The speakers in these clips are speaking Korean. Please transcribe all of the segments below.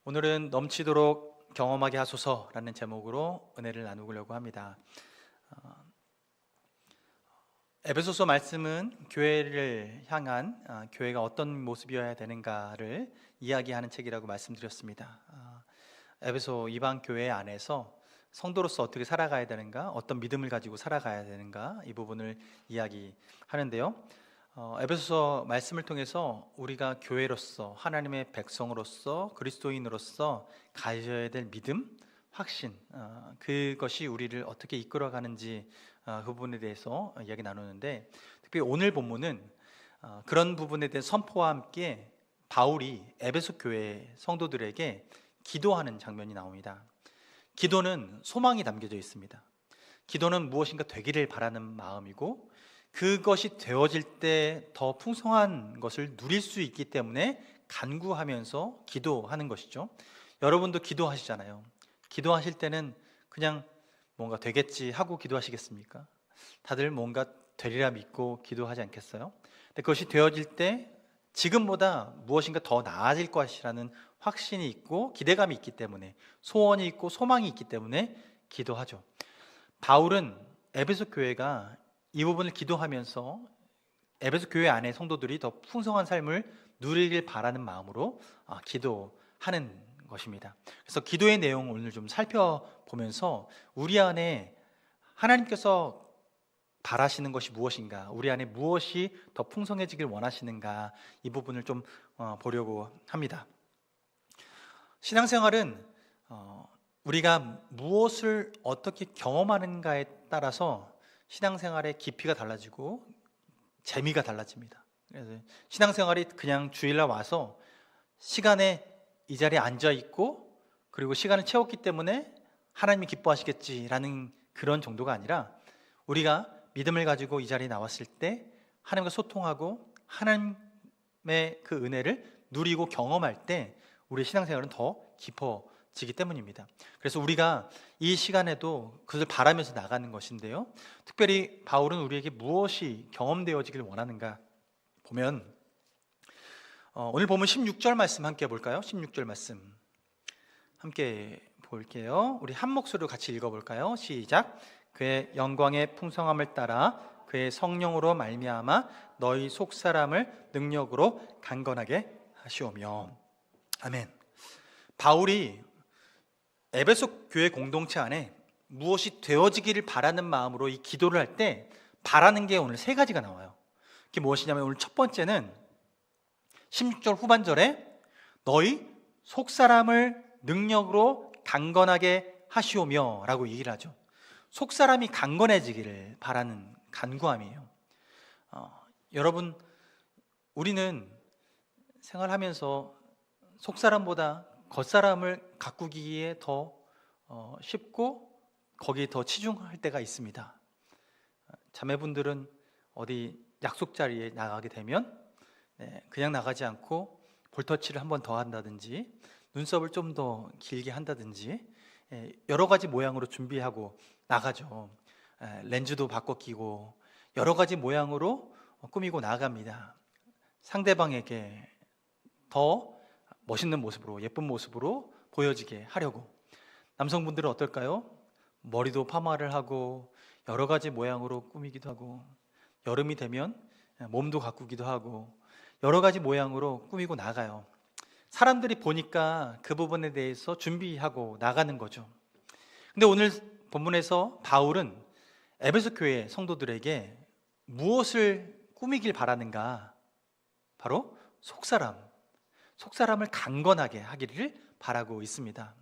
오늘은 넘치도록 경험하게 하소서라는 제목으로 은혜를 나누려고 합니다. 에베소서 말씀은 교회를 향한 교회가 어떤 모습이어야 되는가를 이야기하는 책이라고 말씀드렸습니다. 에베소 이방 교회 안에서 성도로서 어떻게 살아가야 되는가, 어떤 믿음을 가지고 살아가야 되는가, 이 부분을 이야기하는데요. 에베소서 말씀을 통해서 우리가 교회로서, 하나님의 백성으로서, 그리스도인으로서 가져야 될 믿음, 확신, 그것이 우리를 어떻게 이끌어가는지 그 부분에 대해서 이야기 나누는데, 특별히 오늘 본문은 그런 부분에 대한 선포와 함께 바울이 에베소 교회 성도들에게 기도하는 장면이 나옵니다. 기도는 소망이 담겨져 있습니다. 기도는 무엇인가 되기를 바라는 마음이고, 그것이 되어질 때 더 풍성한 것을 누릴 수 있기 때문에 간구하면서 기도하는 것이죠. 여러분도 기도하시잖아요. 기도하실 때는 그냥 뭔가 되겠지 하고 기도하시겠습니까? 다들 뭔가 되리라 믿고 기도하지 않겠어요? 근데 그것이 되어질 때 지금보다 무엇인가 더 나아질 것이라는 확신이 있고 기대감이 있기 때문에, 소원이 있고 소망이 있기 때문에 기도하죠. 바울은 에베소 교회가 이 부분을 기도하면서 에베소 교회 안에 성도들이 더 풍성한 삶을 누리길 바라는 마음으로 기도하는 것입니다. 그래서 기도의 내용을 오늘 좀 살펴보면서 우리 안에 하나님께서 바라시는 것이 무엇인가, 우리 안에 무엇이 더 풍성해지길 원하시는가, 이 부분을 좀 보려고 합니다. 신앙생활은 우리가 무엇을 어떻게 경험하는가에 따라서 신앙생활의 깊이가 달라지고 재미가 달라집니다. 그래서 신앙생활이 그냥 주일날 와서 시간에 이 자리에 앉아 있고 그리고 시간을 채웠기 때문에 하나님이 기뻐하시겠지라는 그런 정도가 아니라, 우리가 믿음을 가지고 이 자리에 나왔을 때 하나님과 소통하고 하나님의 그 은혜를 누리고 경험할 때 우리의 신앙생활은 더 깊어지기 때문입니다. 그래서 우리가 이 시간에도 그것을 바라면서 나가는 것인데요, 특별히 바울은 우리에게 무엇이 경험되어지길 원하는가 보면, 오늘 보면 16절 말씀 함께 볼까요? 16절 말씀 함께 볼게요. 우리 한 목소리로 같이 읽어볼까요? 시작. 그의 영광의 풍성함을 따라 그의 성령으로 말미암아 너희 속사람을 능력으로 강건하게 하시오며. 아멘. 바울이 에베소 교회 공동체 안에 무엇이 되어지기를 바라는 마음으로 이 기도를 할 때 바라는 게 오늘 세 가지가 나와요. 그게 무엇이냐면, 오늘 첫 번째는 16절 후반절에 너희 속사람을 능력으로 강건하게 하시오며 라고 얘기를 하죠. 속사람이 강건해지기를 바라는 간구함이에요. 여러분, 우리는 생활하면서 속사람보다 겉사람을 가꾸기에 더 쉽고 거기에 더 치중할 때가 있습니다. 자매분들은 어디 약속 자리에 나가게 되면 그냥 나가지 않고 볼터치를 한 번 더 한다든지, 눈썹을 좀 더 길게 한다든지, 여러 가지 모양으로 준비하고 나가죠. 렌즈도 바꿔 끼고 여러 가지 모양으로 꾸미고 나갑니다. 상대방에게 더 멋있는 모습으로, 예쁜 모습으로 보여지게 하려고. 남성분들은 어떨까요? 머리도 파마를 하고 여러 가지 모양으로 꾸미기도 하고, 여름이 되면 몸도 가꾸기도 하고 여러 가지 모양으로 꾸미고 나가요. 사람들이 보니까 그 부분에 대해서 준비하고 나가는 거죠. 근데 오늘 본문에서 바울은 에베소 교회 성도들에게 무엇을 꾸미길 바라는가? 바로 속사람을 강건하게 하기를 바라고 있습니다.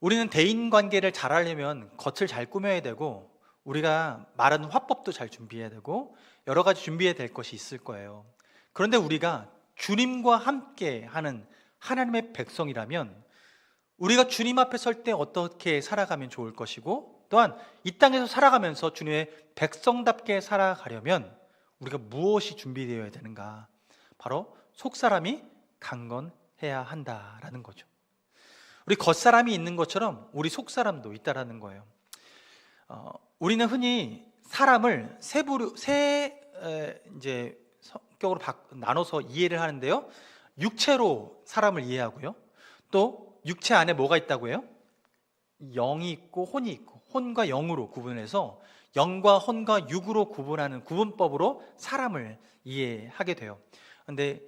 우리는 대인관계를 잘하려면 겉을 잘 꾸며야 되고, 우리가 말하는 화법도 잘 준비해야 되고 여러 가지 준비해야 될 것이 있을 거예요. 그런데 우리가 주님과 함께 하는 하나님의 백성이라면, 우리가 주님 앞에 설 때 어떻게 살아가면 좋을 것이고, 또한 이 땅에서 살아가면서 주님의 백성답게 살아가려면 우리가 무엇이 준비되어야 되는가? 바로 속사람이 강건해야 한다라는 거죠. 우리 겉사람이 있는 것처럼 우리 속사람도 있다라는 거예요. 우리는 흔히 사람을 이제 성격으로 나눠서 이해를 하는데요, 육체로 사람을 이해하고요, 또 육체 안에 뭐가 있다고요? 영이 있고 혼이 있고, 혼과 영으로 구분해서 영과 혼과 육으로 구분하는 구분법으로 사람을 이해하게 돼요. 근데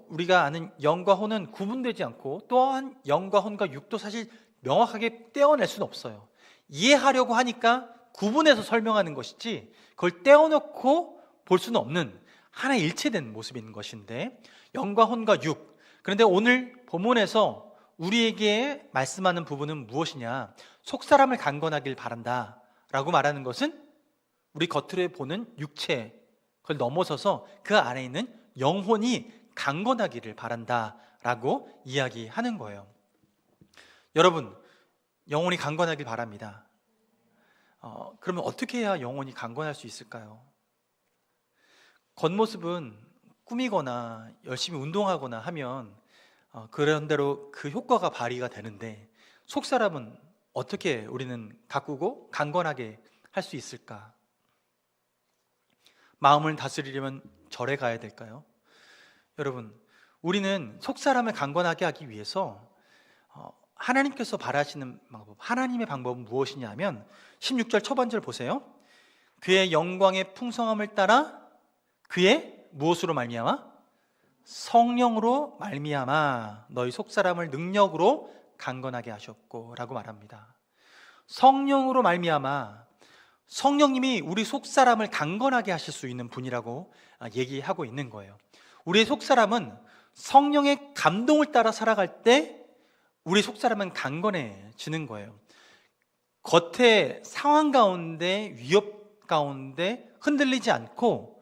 우리가 아는 영과 혼은 구분되지 않고, 또한 영과 혼과 육도 사실 명확하게 떼어낼 수는 없어요. 이해하려고 하니까 구분해서 설명하는 것이지, 그걸 떼어놓고 볼 수는 없는 하나의 일체된 모습인 것인데, 영과 혼과 육. 그런데 오늘 본문에서 우리에게 말씀하는 부분은 무엇이냐? 속사람을 강건하길 바란다 라고 말하는 것은 우리 겉으로 보는 육체, 그걸 넘어서서 그 안에 있는 영혼이 강건하기를 바란다 라고 이야기하는 거예요. 여러분, 영혼이 강건하길 바랍니다. 그러면 어떻게 해야 영혼이 강건할 수 있을까요? 겉모습은 꾸미거나 열심히 운동하거나 하면 그런 대로 그 효과가 발휘가 되는데, 속사람은 어떻게 우리는 가꾸고 강건하게 할 수 있을까? 마음을 다스리려면 절에 가야 될까요? 여러분, 우리는 속사람을 강건하게 하기 위해서 하나님께서 바라시는 방법, 하나님의 방법은 무엇이냐면 16절 초반절 보세요. 그의 영광의 풍성함을 따라 그의 무엇으로 말미암아? 성령으로 말미암아 너희 속사람을 능력으로 강건하게 하셨고 라고 말합니다. 성령으로 말미암아, 성령님이 우리 속사람을 강건하게 하실 수 있는 분이라고 얘기하고 있는 거예요. 우리의 속사람은 성령의 감동을 따라 살아갈 때 우리 속사람은 강건해지는 거예요. 겉의 상황 가운데, 위협 가운데 흔들리지 않고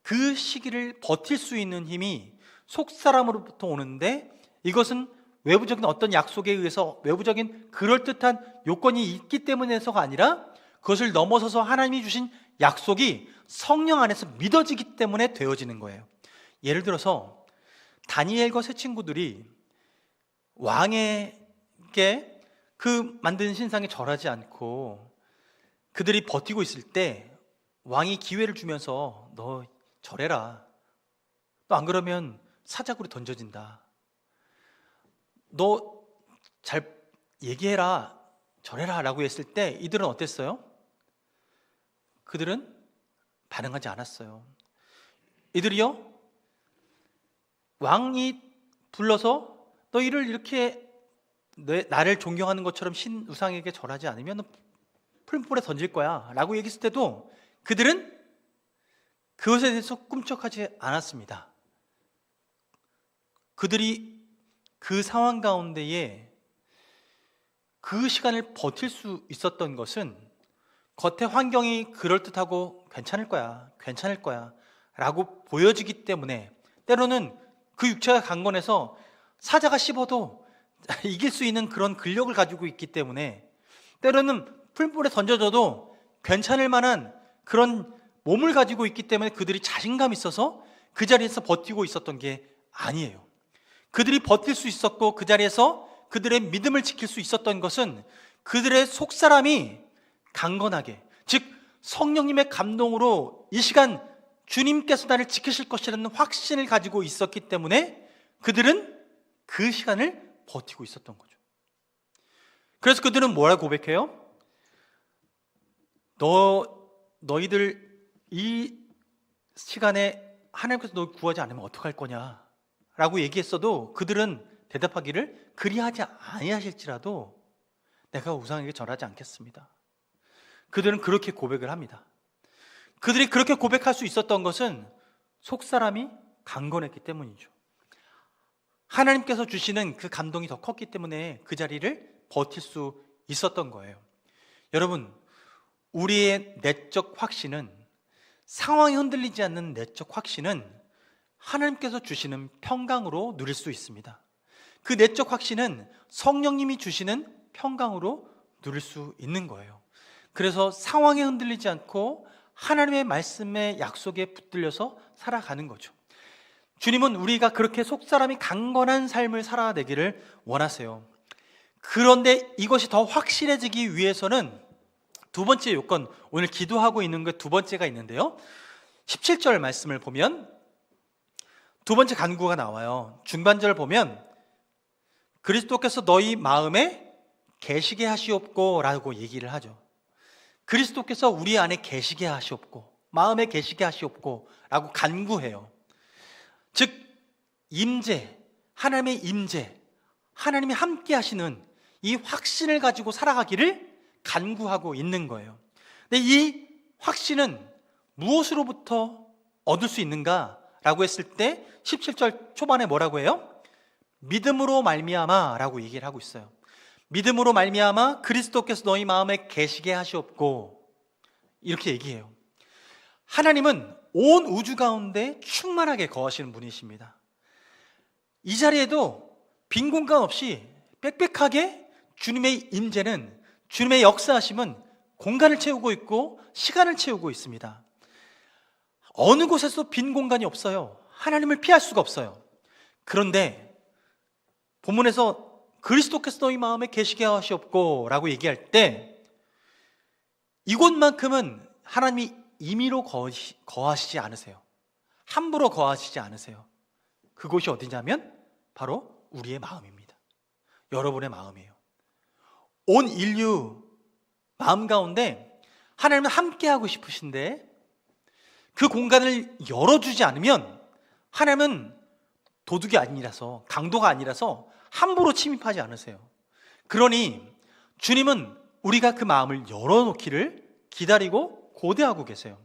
그 시기를 버틸 수 있는 힘이 속사람으로부터 오는데, 이것은 외부적인 어떤 약속에 의해서 외부적인 그럴듯한 요건이 있기 때문에서가 아니라 그것을 넘어서서 하나님이 주신 약속이 성령 안에서 믿어지기 때문에 되어지는 거예요. 예를 들어서 다니엘과 세 친구들이 왕에게 그 만든 신상에 절하지 않고 그들이 버티고 있을 때 왕이 기회를 주면서 너 절해라, 너 안 그러면 사자굴에 던져진다, 너 잘 얘기해라, 절해라 라고 했을 때 이들은 어땠어요? 그들은 반응하지 않았어요. 이들이요, 왕이 불러서 너희를 이렇게 나를 존경하는 것처럼 신 우상에게 절하지 않으면 풀물에 던질 거야 라고 얘기했을 때도 그들은 그것에 대해서 꿈쩍하지 않았습니다. 그들이 그 상황 가운데에 그 시간을 버틸 수 있었던 것은 겉의 환경이 그럴듯하고 괜찮을 거야 라고 보여지기 때문에, 때로는 그 육체가 강건해서 사자가 씹어도 이길 수 있는 그런 근력을 가지고 있기 때문에, 때로는 풀물에 던져져도 괜찮을 만한 그런 몸을 가지고 있기 때문에 그들이 자신감 있어서 그 자리에서 버티고 있었던 게 아니에요. 그들이 버틸 수 있었고 그 자리에서 그들의 믿음을 지킬 수 있었던 것은 그들의 속사람이 강건하게, 즉 성령님의 감동으로 이 시간 주님께서 나를 지키실 것이라는 확신을 가지고 있었기 때문에 그들은 그 시간을 버티고 있었던 거죠. 그래서 그들은 뭐라고 고백해요? 너희들 이 시간에 하나님께서 너 구하지 않으면 어떡할 거냐 라고 얘기했어도 그들은 대답하기를 그리하지 아니하실지라도 내가 우상에게 절하지 않겠습니다. 그들은 그렇게 고백을 합니다. 그들이 그렇게 고백할 수 있었던 것은 속사람이 강건했기 때문이죠. 하나님께서 주시는 그 감동이 더 컸기 때문에 그 자리를 버틸 수 있었던 거예요. 여러분, 우리의 내적 확신은, 상황이 흔들리지 않는 내적 확신은 하나님께서 주시는 평강으로 누릴 수 있습니다. 그 내적 확신은 성령님이 주시는 평강으로 누릴 수 있는 거예요. 그래서 상황에 흔들리지 않고 하나님의 말씀의 약속에 붙들려서 살아가는 거죠. 주님은 우리가 그렇게 속사람이 강건한 삶을 살아내기를 원하세요. 그런데 이것이 더 확실해지기 위해서는 두 번째 요건, 오늘 기도하고 있는 그 두 번째가 있는데요, 17절 말씀을 보면 두 번째 간구가 나와요. 중반절 보면 그리스도께서 너희 마음에 계시게 하시옵고 라고 얘기를 하죠. 그리스도께서 우리 안에 계시게 하시옵고, 마음에 계시게 하시옵고 라고 간구해요. 즉 임재, 하나님의 임재, 하나님이 함께 하시는 이 확신을 가지고 살아가기를 간구하고 있는 거예요. 근데 이 확신은 무엇으로부터 얻을 수 있는가 라고 했을 때 17절 초반에 뭐라고 해요? 믿음으로 말미암아 라고 얘기를 하고 있어요. 믿음으로 말미암아 그리스도께서 너희 마음에 계시게 하시옵고, 이렇게 얘기해요. 하나님은 온 우주 가운데 충만하게 거하시는 분이십니다. 이 자리에도 빈 공간 없이 빽빽하게 주님의 임재는, 주님의 역사하심은 공간을 채우고 있고 시간을 채우고 있습니다. 어느 곳에서 빈 공간이 없어요. 하나님을 피할 수가 없어요. 그런데 본문에서 그리스도께서 너희 마음에 계시게 하시옵고 라고 얘기할 때 이곳만큼은 하나님이 임의로 거하시지 않으세요. 함부로 거하시지 않으세요. 그곳이 어디냐면 바로 우리의 마음입니다. 여러분의 마음이에요. 온 인류 마음 가운데 하나님은 함께하고 싶으신데 그 공간을 열어주지 않으면 하나님은 도둑이 아니라서, 강도가 아니라서 함부로 침입하지 않으세요. 그러니 주님은 우리가 그 마음을 열어놓기를 기다리고 고대하고 계세요.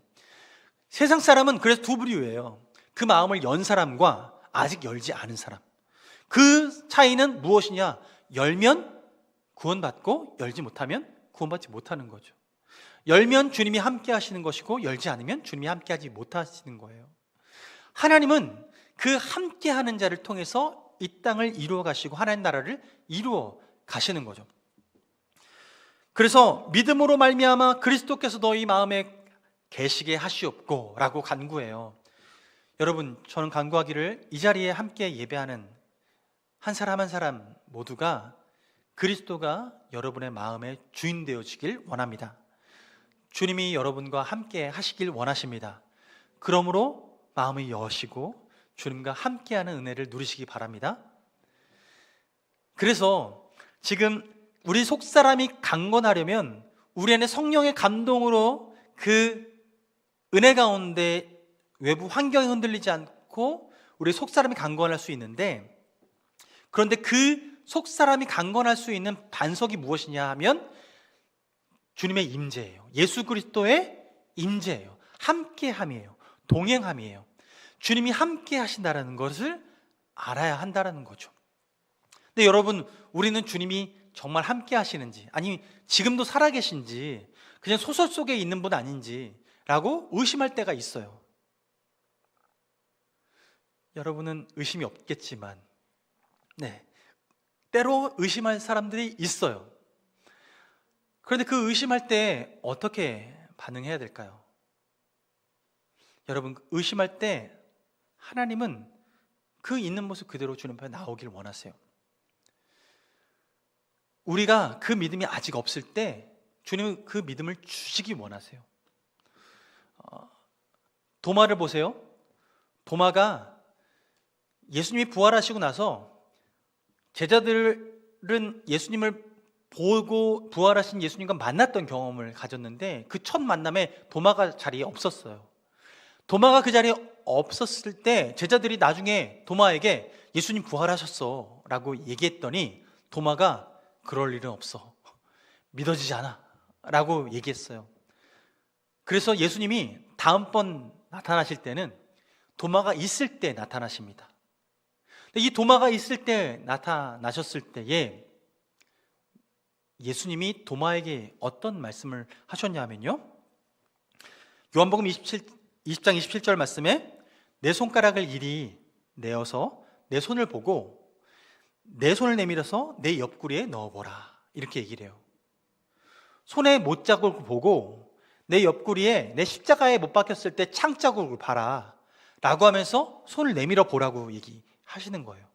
세상 사람은 그래서 두 부류예요. 그 마음을 연 사람과 아직 열지 않은 사람. 그 차이는 무엇이냐? 열면 구원받고 열지 못하면 구원받지 못하는 거죠. 열면 주님이 함께 하시는 것이고 열지 않으면 주님이 함께 하지 못하시는 거예요. 하나님은 그 함께 하는 자를 통해서 이 땅을 이루어 가시고 하나님 나라를 이루어 가시는 거죠. 그래서 믿음으로 말미암아 그리스도께서 너희 마음에 계시게 하시옵고 라고 간구해요. 여러분, 저는 간구하기를 이 자리에 함께 예배하는 한 사람 한 사람 모두가 그리스도가 여러분의 마음의 주인 되어지길 원합니다. 주님이 여러분과 함께 하시길 원하십니다. 그러므로 마음을 여시고 주님과 함께하는 은혜를 누리시기 바랍니다. 그래서 지금 우리 속사람이 강건하려면 우리 안에 성령의 감동으로 그 은혜 가운데 외부 환경이 흔들리지 않고 우리 속사람이 강건할 수 있는데, 그런데 그 속사람이 강건할 수 있는 반석이 무엇이냐 하면 주님의 임재예요. 예수 그리스도의 임재예요. 함께함이에요. 동행함이에요. 주님이 함께 하신다는 것을 알아야 한다는 거죠. 근데 여러분, 우리는 주님이 정말 함께 하시는지, 아니 지금도 살아계신지, 그냥 소설 속에 있는 분 아닌지 라고 의심할 때가 있어요. 여러분은 의심이 없겠지만 때로 의심할 사람들이 있어요. 그런데 그 의심할 때 어떻게 반응해야 될까요? 여러분, 의심할 때 하나님은 그 있는 모습 그대로 주님 앞에 나오길 원하세요. 우리가 그 믿음이 아직 없을 때 주님은 그 믿음을 주시기 원하세요. 도마를 보세요. 도마가 예수님이 부활하시고 나서 제자들은 예수님을 보고 부활하신 예수님과 만났던 경험을 가졌는데 그 첫 만남에 도마가 자리에 없었어요. 도마가 그 자리에 없었을 때 제자들이 나중에 도마에게 예수님 부활하셨어 라고 얘기했더니 도마가 그럴 일은 없어, 믿어지지 않아 라고 얘기했어요. 그래서 예수님이 다음번 나타나실 때는 도마가 있을 때 나타나십니다. 이 도마가 있을 때 나타나셨을 때에 예수님이 도마에게 어떤 말씀을 하셨냐면요, 요한복음 20장 27절 말씀에 내 손가락을 이리 내어서 내 손을 보고 내 손을 내밀어서 내 옆구리에 넣어보라 이렇게 얘기를 해요. 손에 못자국을 보고 내 옆구리에 내 십자가에 못 박혔을 때 창자국을 봐라 라고 하면서 손을 내밀어 보라고 얘기하시는 거예요.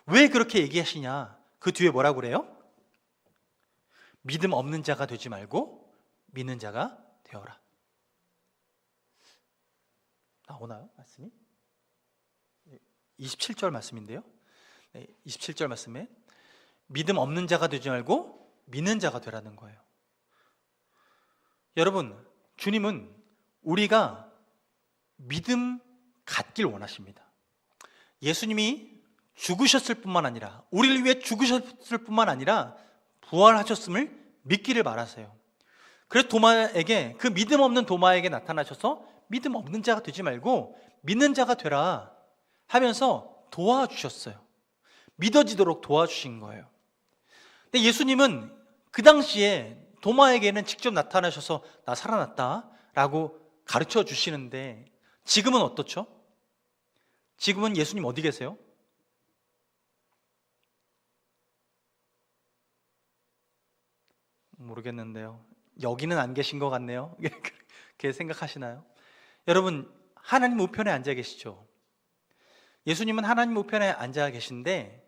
왜 그렇게 얘기하시냐? 그 뒤에 뭐라고 그래요? 믿음 없는 자가 되지 말고 믿는 자가 되어라. 나오나요? 말씀이? 27절 말씀인데요. 27절 말씀에 믿음 없는 자가 되지 말고 믿는 자가 되라는 거예요. 여러분, 주님은 우리가 믿음 갖길 원하십니다. 예수님이 죽으셨을 뿐만 아니라, 우리를 위해 죽으셨을 뿐만 아니라 부활하셨음을 믿기를 바라세요. 그래서 도마에게, 그 믿음 없는 도마에게 나타나셔서 믿음 없는 자가 되지 말고 믿는 자가 되라 하면서 도와주셨어요. 믿어지도록 도와주신 거예요. 근데 예수님은 그 당시에 도마에게는 직접 나타나셔서 나 살아났다 라고 가르쳐 주시는데, 지금은 어떻죠? 지금은 예수님 어디 계세요? 모르겠는데요. 여기는 안 계신 것 같네요. 그렇게 생각하시나요? 여러분, 하나님 우편에 앉아 계시죠? 예수님은 하나님 우편에 앉아 계신데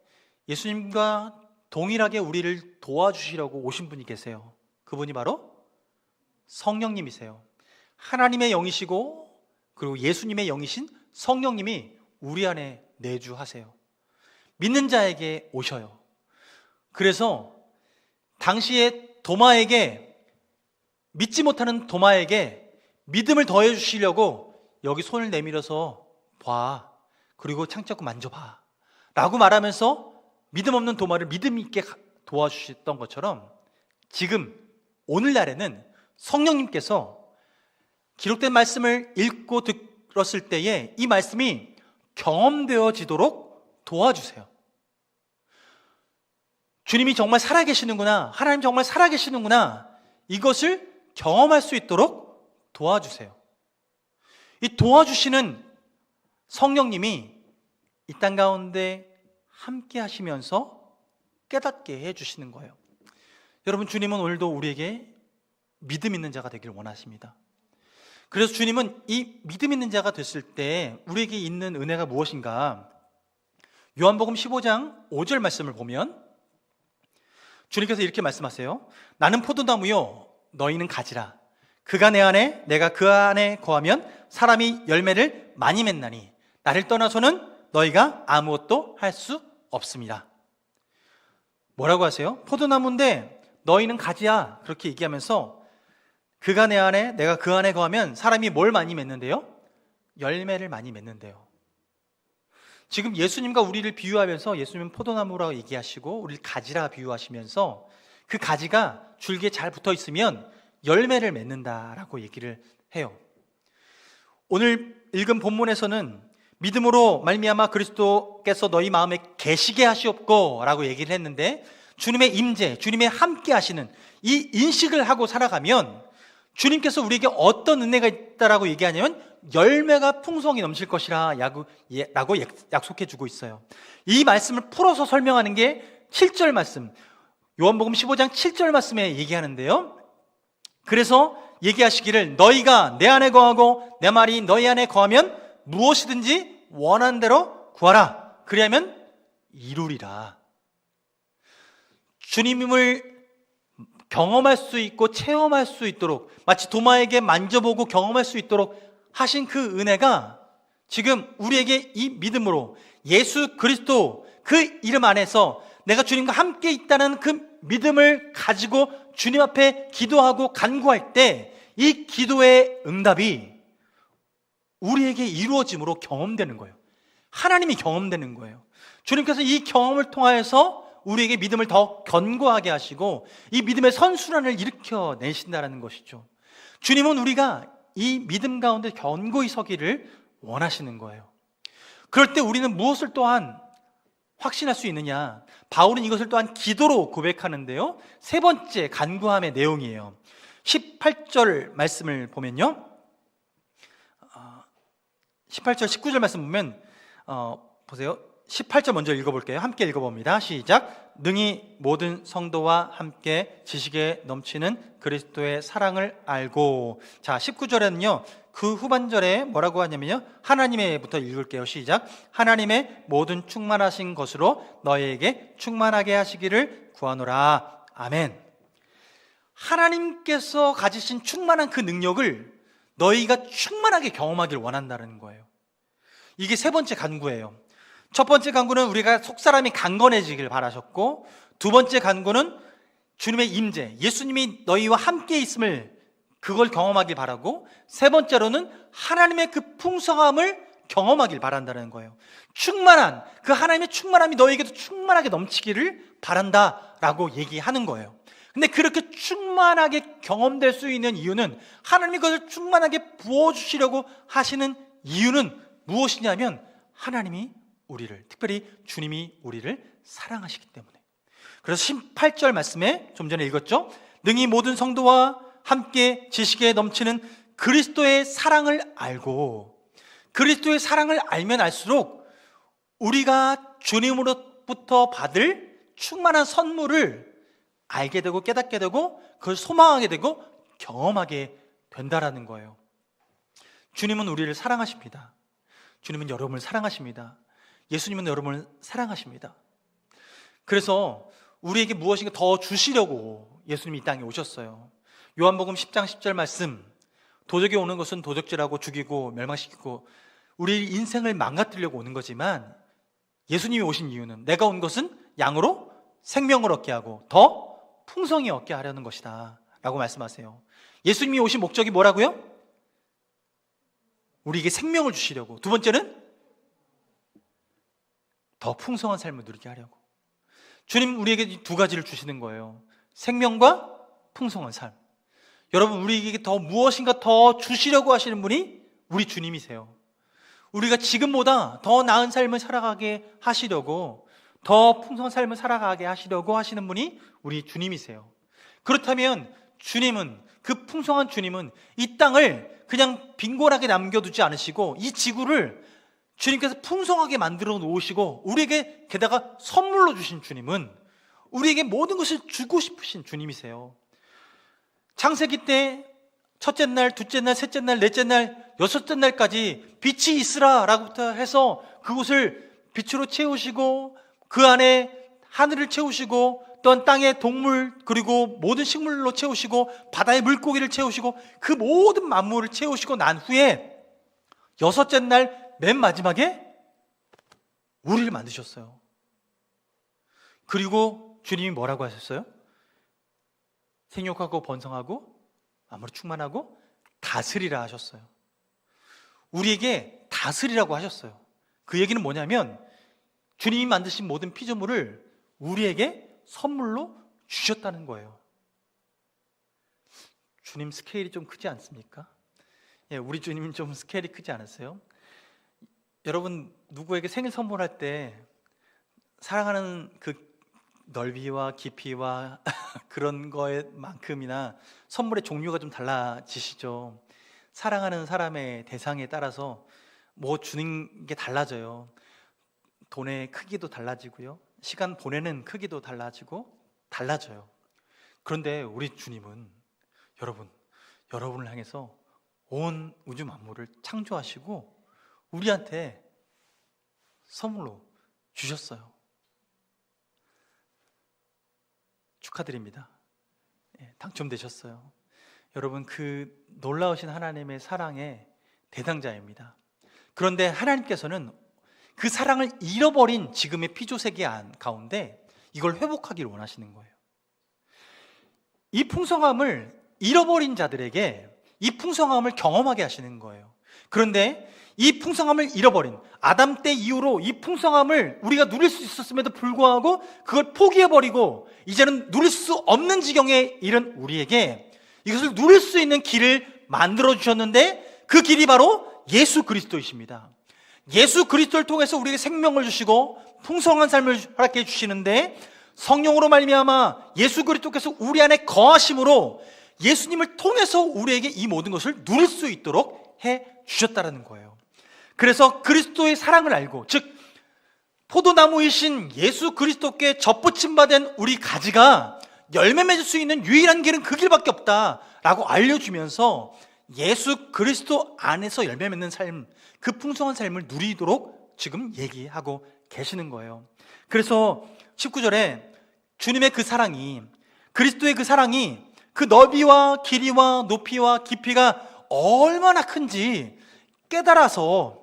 예수님과 동일하게 우리를 도와주시려고 오신 분이 계세요. 그분이 바로 성령님이세요. 하나님의 영이시고 그리고 예수님의 영이신 성령님이 우리 안에 내주하세요. 믿는 자에게 오셔요. 그래서 당시에 도마에게, 믿지 못하는 도마에게 믿음을 더해 주시려고 여기 손을 내밀어서 봐, 그리고 창 잡고 만져봐 라고 말하면서 믿음 없는 도마를 믿음 있게 도와주셨던 것처럼, 지금 오늘날에는 성령님께서 기록된 말씀을 읽고 들었을 때에 이 말씀이 경험되어지도록 도와주세요. 주님이 정말 살아계시는구나, 하나님 정말 살아계시는구나, 이것을 경험할 수 있도록 도와주세요. 이 도와주시는 성령님이 이 땅 가운데 함께 하시면서 깨닫게 해주시는 거예요. 여러분, 주님은 오늘도 우리에게 믿음 있는 자가 되기를 원하십니다. 그래서 주님은 이 믿음 있는 자가 됐을 때 우리에게 있는 은혜가 무엇인가? 요한복음 15장 5절 말씀을 보면 주님께서 이렇게 말씀하세요. 나는 포도나무요, 너희는 가지라. 그가 내 안에, 내가 그 안에 거하면 사람이 열매를 많이 맺나니 나를 떠나서는 너희가 아무것도 할 수 없습니다. 뭐라고 하세요? 포도나무인데 너희는 가지야, 그렇게 얘기하면서 그가 내 안에, 내가 그 안에 거하면 사람이 뭘 많이 맺는데요? 열매를 많이 맺는데요. 지금 예수님과 우리를 비유하면서 예수님은 포도나무라고 얘기하시고 우리를 가지라 비유하시면서 그 가지가 줄기에 잘 붙어 있으면 열매를 맺는다라고 얘기를 해요. 오늘 읽은 본문에서는 믿음으로 말미암아 그리스도께서 너희 마음에 계시게 하시옵고 라고 얘기를 했는데, 주님의 임재, 주님의 함께 하시는 이 인식을 하고 살아가면 주님께서 우리에게 어떤 은혜가 있다라고 얘기하냐면 열매가 풍성히 넘칠 것이라 라고 약속해 주고 있어요. 이 말씀을 풀어서 설명하는 게 7절 말씀, 요한복음 15장 7절 말씀에 얘기하는데요. 그래서 얘기하시기를 너희가 내 안에 거하고 내 말이 너희 안에 거하면 무엇이든지 원하는 대로 구하라. 그리하면 이루리라. 주님을 경험할 수 있고 체험할 수 있도록, 마치 도마에게 만져보고 경험할 수 있도록 하신 그 은혜가 지금 우리에게 이 믿음으로 예수 그리스도 그 이름 안에서 내가 주님과 함께 있다는 그 믿음을 가지고 주님 앞에 기도하고 간구할 때 이 기도의 응답이 우리에게 이루어짐으로 경험되는 거예요. 하나님이 경험되는 거예요. 주님께서 이 경험을 통하여서 우리에게 믿음을 더 견고하게 하시고 이 믿음의 선순환을 일으켜 내신다는 것이죠. 주님은 우리가 이 믿음 가운데 견고히 서기를 원하시는 거예요. 그럴 때 우리는 무엇을 또한 확신할 수 있느냐? 바울은 이것을 또한 기도로 고백하는데요, 세 번째 간구함의 내용이에요. 18절 말씀을 보면요, 18절 19절 말씀 보면 보세요. 18절 먼저 읽어볼게요. 함께 읽어봅니다. 시작. 능히 모든 성도와 함께 지식에 넘치는 그리스도의 사랑을 알고. 자, 19절에는요 그 후반절에 뭐라고 하냐면요, 하나님의부터 읽을게요. 시작. 하나님의 모든 충만하신 것으로 너희에게 충만하게 하시기를 구하노라. 아멘. 하나님께서 가지신 충만한 그 능력을 너희가 충만하게 경험하길 원한다는 거예요. 이게 세 번째 간구예요. 첫 번째 간구는 우리가 속사람이 강건해지길 바라셨고, 두 번째 간구는 주님의 임재, 예수님이 너희와 함께 있음을 그걸 경험하길 바라고, 세 번째로는 하나님의 그 풍성함을 경험하길 바란다는 거예요. 충만한 그 하나님의 충만함이 너에게도 충만하게 넘치기를 바란다라고 얘기하는 거예요. 근데 그렇게 충만하게 경험될 수 있는 이유는, 하나님이 그것을 충만하게 부어주시려고 하시는 이유는 무엇이냐면, 하나님이 우리를, 특별히 주님이 우리를 사랑하시기 때문에. 그래서 18절 말씀에 좀 전에 읽었죠. 능히 모든 성도와 함께 지식에 넘치는 그리스도의 사랑을 알고, 그리스도의 사랑을 알면 알수록 우리가 주님으로부터 받을 충만한 선물을 알게 되고 깨닫게 되고 그걸 소망하게 되고 경험하게 된다라는 거예요. 주님은 우리를 사랑하십니다. 주님은 여러분을 사랑하십니다. 예수님은 여러분을 사랑하십니다. 그래서 우리에게 무엇인가 더 주시려고 예수님이 이 땅에 오셨어요. 요한복음 10장 10절 말씀, 도적이 오는 것은 도적질하고 죽이고 멸망시키고 우리 인생을 망가뜨리려고 오는 거지만, 예수님이 오신 이유는 내가 온 것은 양으로 생명을 얻게 하고 더 풍성히 얻게 하려는 것이다 라고 말씀하세요. 예수님이 오신 목적이 뭐라고요? 우리에게 생명을 주시려고. 두 번째는 더 풍성한 삶을 누리게 하려고. 주님 우리에게 두 가지를 주시는 거예요. 생명과 풍성한 삶. 여러분, 우리에게 더 무엇인가 더 주시려고 하시는 분이 우리 주님이세요. 우리가 지금보다 더 나은 삶을 살아가게 하시려고, 더 풍성한 삶을 살아가게 하시려고 하시는 분이 우리 주님이세요. 그렇다면 주님은, 그 풍성한 주님은 이 땅을 그냥 빈곤하게 남겨두지 않으시고, 이 지구를 주님께서 풍성하게 만들어 놓으시고 우리에게 게다가 선물로 주신 주님은 우리에게 모든 것을 주고 싶으신 주님이세요. 창세기 때 첫째 날, 둘째 날, 셋째 날, 넷째 날, 여섯째 날까지 빛이 있으라 라고부터 해서 그곳을 빛으로 채우시고, 그 안에 하늘을 채우시고, 또한 땅의 동물 그리고 모든 식물로 채우시고, 바다의 물고기를 채우시고, 그 모든 만물을 채우시고 난 후에 여섯째 날 맨 마지막에 우리를 만드셨어요. 그리고 주님이 뭐라고 하셨어요? 생육하고 번성하고 만물을 충만하고 다스리라 하셨어요. 우리에게 다스리라고 하셨어요. 그 얘기는 뭐냐면, 주님이 만드신 모든 피조물을 우리에게 선물로 주셨다는 거예요. 주님 스케일이 좀 크지 않습니까? 예, 우리 주님은 좀 스케일이 크지 않았어요? 여러분, 누구에게 생일 선물할 때 사랑하는 그 넓이와 깊이와 그런 거에만큼이나 선물의 종류가 좀 달라지시죠. 사랑하는 사람의 대상에 따라서 뭐 주는 게 달라져요. 돈의 크기도 달라지고요, 시간 보내는 크기도 달라져요. 그런데 우리 주님은 여러분을 향해서 온 우주 만물을 창조하시고 우리한테 선물로 주셨어요. 축하드립니다. 당첨되셨어요. 여러분, 그 놀라우신 하나님의 사랑의 대상자입니다. 그런데 하나님께서는 그 사랑을 잃어버린 지금의 피조세계 가운데 이걸 회복하기를 원하시는 거예요. 이 풍성함을 잃어버린 자들에게 이 풍성함을 경험하게 하시는 거예요. 그런데 이 풍성함을 잃어버린 아담 때 이후로 이 풍성함을 우리가 누릴 수 있었음에도 불구하고 그걸 포기해버리고 이제는 누릴 수 없는 지경에 이른 우리에게 이것을 누릴 수 있는 길을 만들어 주셨는데, 그 길이 바로 예수 그리스도이십니다. 예수 그리스도를 통해서 우리에게 생명을 주시고 풍성한 삶을 허락해 주시는데, 성령으로 말미암아 예수 그리스도께서 우리 안에 거하심으로 예수님을 통해서 우리에게 이 모든 것을 누릴 수 있도록 해 주셨다는 거예요. 그래서 그리스도의 사랑을 알고, 즉 포도나무이신 예수 그리스도께 접붙임 받은 우리 가지가 열매 맺을 수 있는 유일한 길은 그 길밖에 없다라고 알려주면서 예수 그리스도 안에서 열매 맺는 삶, 그 풍성한 삶을 누리도록 지금 얘기하고 계시는 거예요. 그래서 19절에 주님의 그 사랑이, 그리스도의 그 사랑이 그 너비와 길이와 높이와 깊이가 얼마나 큰지 깨달아서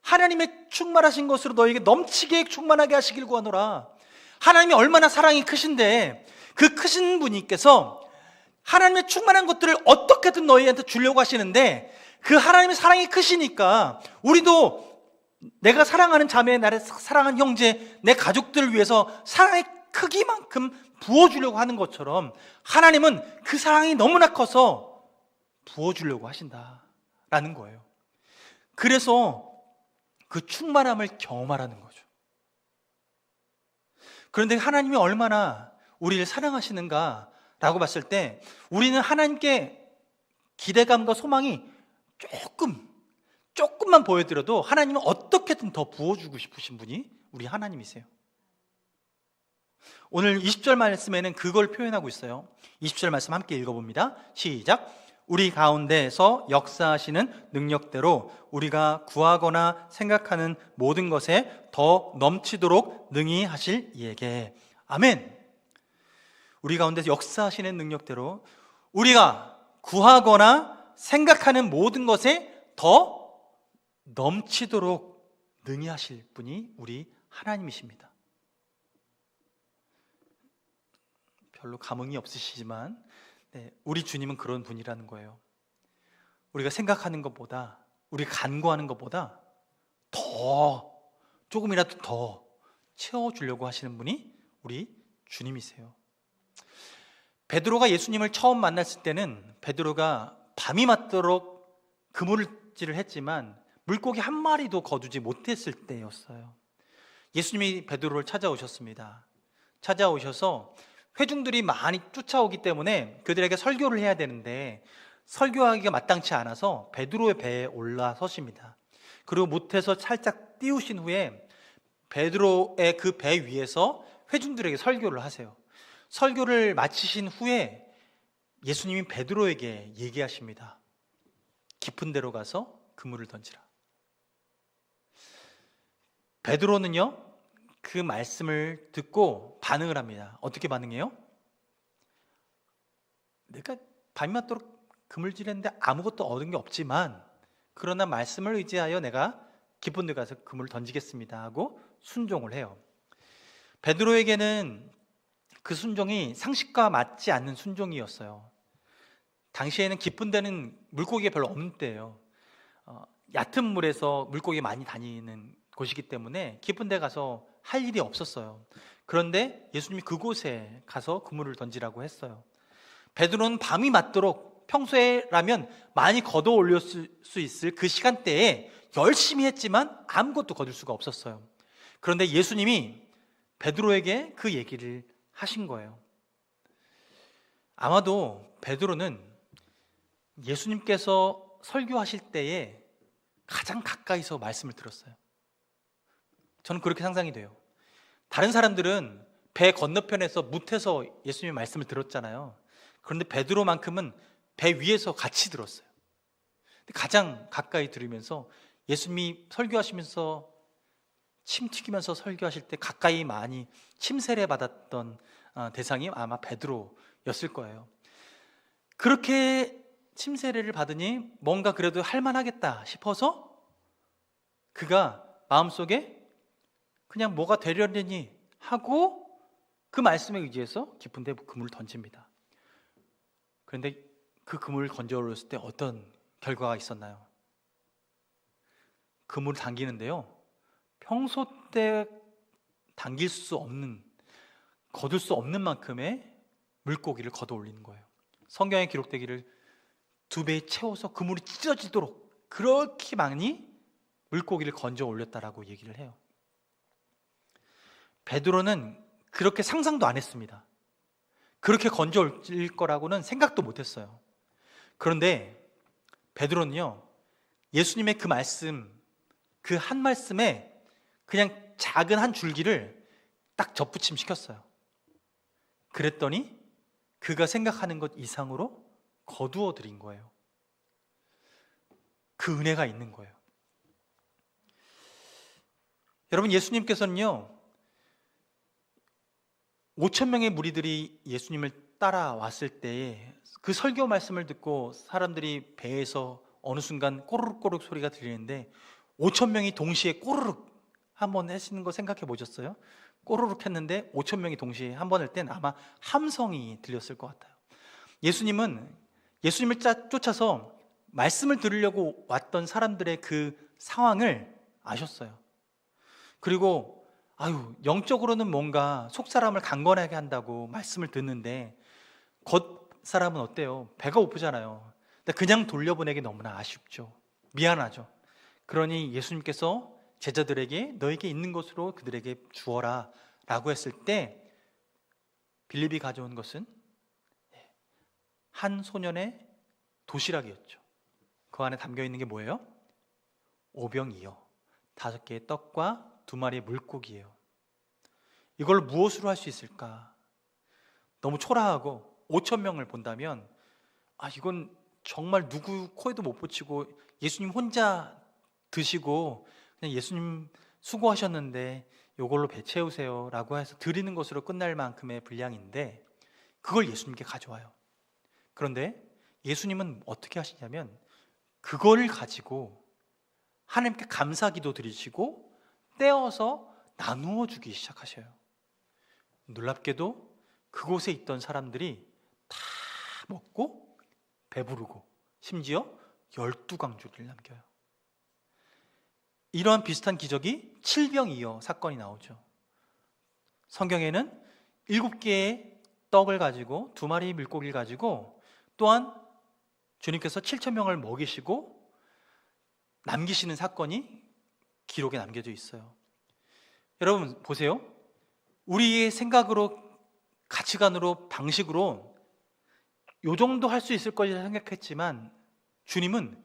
하나님의 충만하신 것으로 너에게 넘치게 충만하게 하시길 구하노라. 하나님이 얼마나 사랑이 크신데 그 크신 분께서 하나님의 충만한 것들을 어떻게든 너희한테 주려고 하시는데, 그 하나님의 사랑이 크시니까 우리도 내가 사랑하는 자매, 나를 사랑하는 형제, 내 가족들을 위해서 사랑의 크기만큼 부어주려고 하는 것처럼 하나님은 그 사랑이 너무나 커서 부어주려고 하신다라는 거예요. 그래서 그 충만함을 경험하라는 거죠. 그런데 하나님이 얼마나 우리를 사랑하시는가라고 봤을 때 우리는 하나님께 기대감과 소망이 조금만 보여드려도 하나님은 어떻게든 더 부어주고 싶으신 분이 우리 하나님이세요. 오늘 20절 말씀에는 그걸 표현하고 있어요. 20절 말씀 함께 읽어봅니다. 시작. 우리 가운데에서 역사하시는 능력대로 우리가 구하거나 생각하는 모든 것에 더 넘치도록 능히 하실 이에게. 아멘. 우리 가운데서 역사하시는 능력대로 우리가 구하거나 생각하는 모든 것에 더 넘치도록 능히 하실 분이 우리 하나님이십니다. 별로 감흥이 없으시지만 우리 주님은 그런 분이라는 거예요. 우리가 생각하는 것보다, 우리가 간구하는 것보다 더, 조금이라도 더 채워주려고 하시는 분이 우리 주님이세요. 베드로가 예수님을 처음 만났을 때는 베드로가 밤이 맞도록 그물질을 했지만 물고기 한 마리도 거두지 못했을 때였어요. 예수님이 베드로를 찾아오셨습니다. 찾아오셔서 회중들이 많이 쫓아오기 때문에 그들에게 설교를 해야 되는데 설교하기가 마땅치 않아서 베드로의 배에 올라서십니다. 그리고 못해서 살짝 띄우신 후에 베드로의 그 배 위에서 회중들에게 설교를 하세요. 설교를 마치신 후에 예수님이 베드로에게 얘기하십니다. 깊은 데로 가서 그물을 던지라. 베드로는요, 그 말씀을 듣고 반응을 합니다. 어떻게 반응해요? 내가 밤이 맞도록 그물질했는데 아무것도 얻은 게 없지만 그러나 말씀을 의지하여 내가 깊은 데 가서 그물을 던지겠습니다 하고 순종을 해요. 베드로에게는 그 순종이 상식과 맞지 않는 순종이었어요. 당시에는 깊은 데는 물고기가 별로 없는 때예요. 얕은 물에서 물고기 많이 다니는 곳이기 때문에 깊은 데 가서 할 일이 없었어요. 그런데 예수님이 그곳에 가서 그물을 던지라고 했어요. 베드로는 밤이 맞도록 평소에라면 많이 걷어 올렸을 수 있을 그 시간대에 열심히 했지만 아무것도 거둘 수가 없었어요. 그런데 예수님이 베드로에게 그 얘기를 하신 거예요. 아마도 베드로는 예수님께서 설교하실 때에 가장 가까이서 말씀을 들었어요. 저는 그렇게 상상이 돼요. 다른 사람들은 배 건너편에서 뭇해서 예수님의 말씀을 들었잖아요. 그런데 베드로만큼은 배 위에서 같이 들었어요. 가장 가까이 들으면서 예수님이 설교하시면서 침 튀기면서 설교하실 때 가까이 많이 침세례 받았던 대상이 아마 베드로였을 거예요. 그렇게 침세례를 받으니 뭔가 그래도 할만하겠다 싶어서 그가 마음속에 그냥 뭐가 되려니 하고 그 말씀에 의지해서 깊은 데 그물을 던집니다. 그런데 그 그물을 건져 올렸을 때 어떤 결과가 있었나요? 그물을 당기는데요, 평소 때 당길 수 없는, 거둘 수 없는 만큼의 물고기를 걷어 올리는 거예요. 성경에 기록되기를 2배 채워서 그물이 찢어지도록 그렇게 많이 물고기를 건져 올렸다라고 얘기를 해요. 베드로는 그렇게 상상도 안 했습니다. 그렇게 건져 올릴 거라고는 생각도 못 했어요. 그런데 베드로는요, 예수님의 그 말씀, 그 한 말씀에 그냥 작은 한 줄기를 딱 접붙임 시켰어요. 그랬더니 그가 생각하는 것 이상으로 거두어 드린 거예요. 그 은혜가 있는 거예요. 여러분, 예수님께서는요 5,000명의 무리들이 예수님을 따라왔을 때에 그 설교 말씀을 듣고 사람들이 배에서 어느 순간 꼬르륵 소리가 들리는데 5,000명이 동시에 꼬르륵 한번 하시는 거 생각해 보셨어요? 꼬르륵 했는데 5천 명이 동시에 한 번 할 땐 아마 함성이 들렸을 것 같아요. 예수님을 쫓아서 말씀을 들으려고 왔던 사람들의 그 상황을 아셨어요. 그리고 영적으로는 뭔가 속사람을 강건하게 한다고 말씀을 듣는데 겉사람은 어때요? 배가 고프잖아요. 근데 그냥 돌려보내기 너무나 아쉽죠. 미안하죠. 그러니 예수님께서 제자들에게 너에게 있는 것으로 그들에게 주어라 라고 했을 때 빌립이 가져온 것은 한 소년의 도시락이었죠. 그 안에 담겨 있는 게 뭐예요? 오병이어 5개의 떡과 2마리의 물고기예요. 이걸 무엇으로 할 수 있을까? 너무 초라하고 5천 명을 본다면 이건 정말 누구 코에도 못 붙이고 예수님 혼자 드시고 그냥 예수님 수고하셨는데 이걸로 배 채우세요 라고 해서 드리는 것으로 끝날 만큼의 분량인데 그걸 예수님께 가져와요. 그런데 예수님은 어떻게 하시냐면 그걸 가지고 하나님께 감사기도 드리시고 떼어서 나누어 주기 시작하셔요. 놀랍게도 그곳에 있던 사람들이 다 먹고 배부르고 심지어 12광주를 남겨요. 이러한 비슷한 기적이 칠병이어 사건이 나오죠. 성경에는 7개의 떡을 가지고 2마리 물고기를 가지고 또한 주님께서 7천 명을 먹이시고 남기시는 사건이 기록에 남겨져 있어요. 여러분 보세요. 우리의 생각으로, 가치관으로, 방식으로 요 정도 할 수 있을 거라 생각했지만 주님은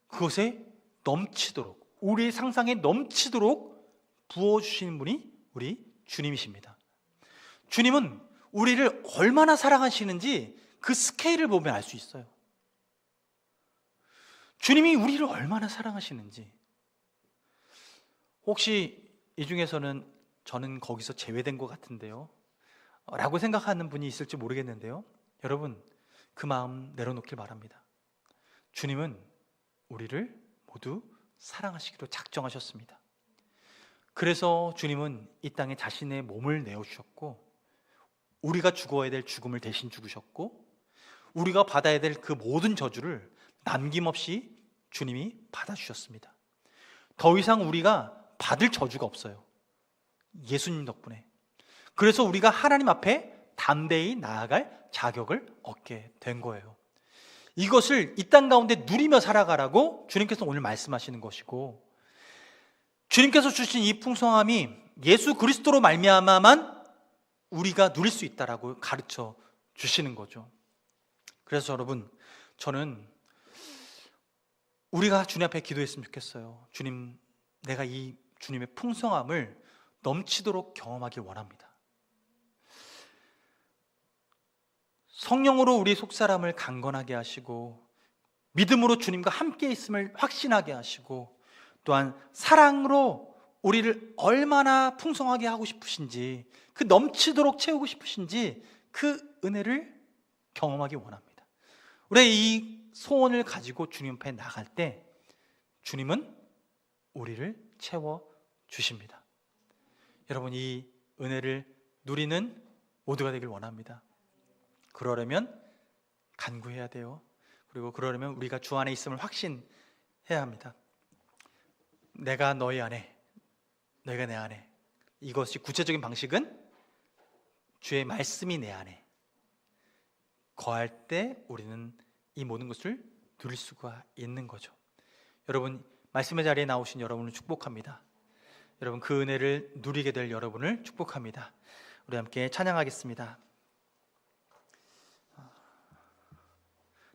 그것에 넘치도록, 우리의 상상에 넘치도록 부어주시는 분이 우리 주님이십니다. 주님은 우리를 얼마나 사랑하시는지 그 스케일을 보면 알 수 있어요. 주님이 우리를 얼마나 사랑하시는지. 혹시 이 중에서는 저는 거기서 제외된 것 같은데요 라고 생각하는 분이 있을지 모르겠는데요, 여러분 그 마음 내려놓길 바랍니다. 주님은 우리를 모두 사랑하시기로 작정하셨습니다. 그래서 주님은 이 땅에 자신의 몸을 내어주셨고 우리가 죽어야 될 죽음을 대신 죽으셨고 우리가 받아야 될 그 모든 저주를 남김없이 주님이 받아주셨습니다. 더 이상 우리가 받을 저주가 없어요. 예수님 덕분에. 그래서 우리가 하나님 앞에 담대히 나아갈 자격을 얻게 된 거예요. 이것을 이 땅 가운데 누리며 살아가라고 주님께서 오늘 말씀하시는 것이고, 주님께서 주신 이 풍성함이 예수 그리스도로 말미암아만 우리가 누릴 수 있다라고 가르쳐 주시는 거죠. 그래서 여러분, 저는 우리가 주님 앞에 기도했으면 좋겠어요. 주님, 내가 이 주님의 풍성함을 넘치도록 경험하길 원합니다. 성령으로 우리 속사람을 강건하게 하시고 믿음으로 주님과 함께 있음을 확신하게 하시고 또한 사랑으로 우리를 얼마나 풍성하게 하고 싶으신지, 그 넘치도록 채우고 싶으신지 그 은혜를 경험하기 원합니다. 우리의 이 소원을 가지고 주님 앞에 나갈 때 주님은 우리를 채워주십니다. 여러분, 이 은혜를 누리는 모두가 되길 원합니다. 그러려면 간구해야 돼요. 그리고 그러려면 우리가 주 안에 있음을 확신해야 합니다. 내가 너희 안에, 너희가 내 안에. 이것이 구체적인 방식은 주의 말씀이 내 안에 거할 때 우리는 이 모든 것을 누릴 수가 있는 거죠. 여러분, 말씀의 자리에 나오신 여러분을 축복합니다. 여러분, 그 은혜를 누리게 될 여러분을 축복합니다. 우리 함께 찬양하겠습니다.